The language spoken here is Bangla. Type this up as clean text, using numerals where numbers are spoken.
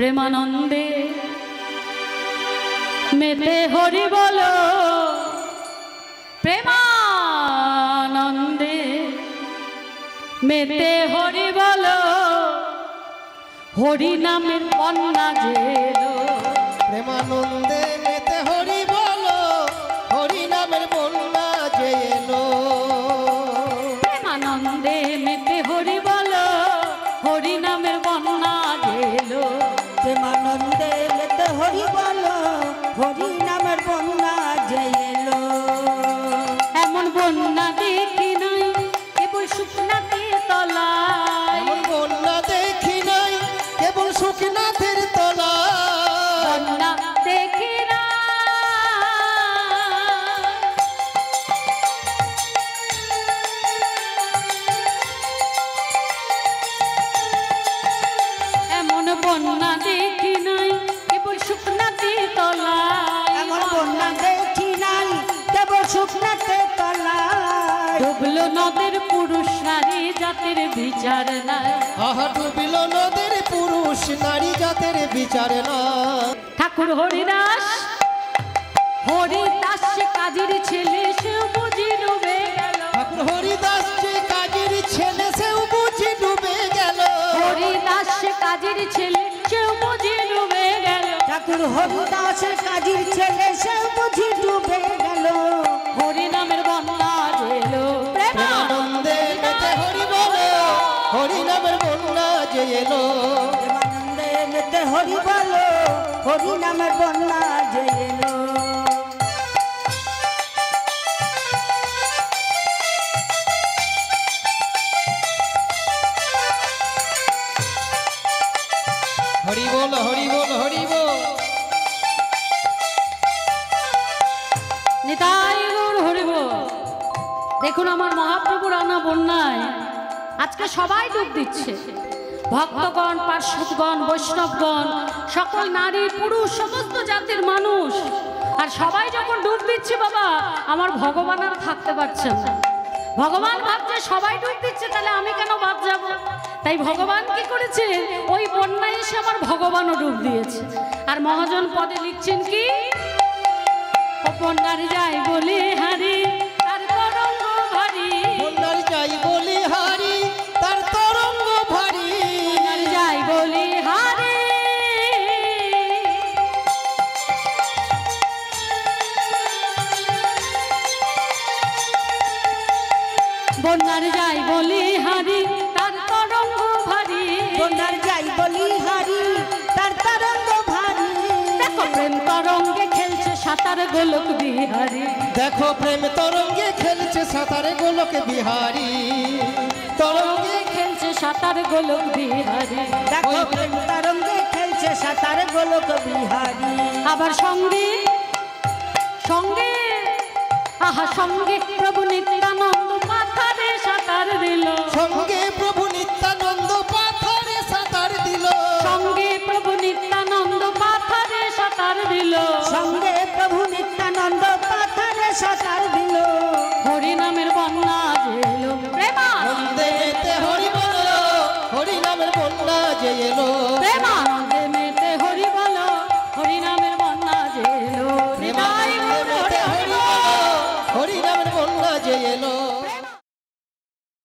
প্রেমানন্দে মেতে হরি বলো, প্রেমানন্দে মেতে হরি বলো, হরি নামের বন্যা জেলো। প্রেমানন্দে মেতে হরি বলো, হরি নামের বন্যা জেলো। প্রেমানন্দে মেতে হরি বলো, হরি নামের বন্যা জেলো। প্রেমানন্দে মেতে হরি বলো, হরি নামের বন্যা জেলো। এমন বন্যা দেখি নাই কেবল শুকনাতে তলায়, এমন বন্যা দেখি নাই কেবল শুকনাথের তলায়। বন্যা দেখি না এমন বন্যা দেখি নাই কেবল শুকনাতে তলায়, এমন বন্যা দেখি নাই কেবল শুকনাতে তলায়। ডুবলো নদের পুরুষ নারী জাতের বিচার নাই। আহা ডুবিল নদের পুরুষ নারী জাতের বিচার না। ঠাকুর হরিদাস, হরিদাস কাজীর ছেলে সেও বুঝি ডুবে গেল। ঠাকুর হরিদাস যে কাজের ছেলে সেও বুঝি ডুবে গেল। হরিদাস কাজীর ছেলে সেও বুঝি ডুবে গেল। ঠাকুর হরিদাসের কাজীর ছেলে সে বুঝি ডুবে গেল। হরি নামের বন্যা জেলো। প্রেমানন্দে মেতে হরি বলো, হরি নামের বন্যা জেলো। প্রেমানন্দে মেতে হরি বলো, হরি নামের বন্যা জেলো। হরি বল, হরি বল, হরি বল। নিতাই গৌর হরি বল। দেখুন আমার মহাপ্রভুর আনা বন্যায় আজকে সবাই ডুব দিচ্ছে। ভক্তগণ, পার্শ্বদগণ, বৈষ্ণবগণ, সকল নারী পুরুষ সমস্ত জাতির মানুষ, আর সবাই যখন ডুব দিচ্ছে বাবা, আমার ভগবান আর থাকতে পারছেন না। ভগবান ভাবছে সবাই ডুব দিচ্ছে, তাহলে আমি কেন বাদ যাব? তাই ভগবান কি করেছে, ওই বন্যায় এসে আমার ভগবানও ডুব দিয়েছে। আর মহাজন পদে লিখছেন কি, বন্যার যাই বলে হারি তার তরঙ্গ ভারী। বন্যার যাই বলি হারি তার তরঙ্গ ভারী। বন্যার যাই বলে হারি বন্যার যাই বলে হারি তার তরঙ্গ ভারী। বন্যার যাই বলি হারি তার তরঙ্গ ভারী। দেখো প্রেম তরঙ্গে খেলছে সাঁতার গোলক বিহারী। দেখো প্রেম তরঙ্গে খেলছে সাঁতারে গোলক বিহারী। তরঙ্গে খেলছে সাঁতার গোলক বিহারী। দেখো প্রেম তরঙ্গে খেলছে সাঁতার গোলক বিহারী। আবার সঙ্গে সঙ্গে আহা সঙ্গে প্রভু নিত্যানন্দ পাথারে সাঁতার দিল। সঙ্গে প্রভু নিত্যানন্দ পাথরে সাঁতার দিল। সঙ্গে প্রভু নিত্যানন্দ পাথারে সাঁতার দিল। সঙ্গে প্রভু নিত্যানন্দ পাথারে সাঁতার দিল। হরি নামের বন্যা জেলো। প্রেমানন্দে মেতে হরি বলো, হরি নামের বন্যা জেলো।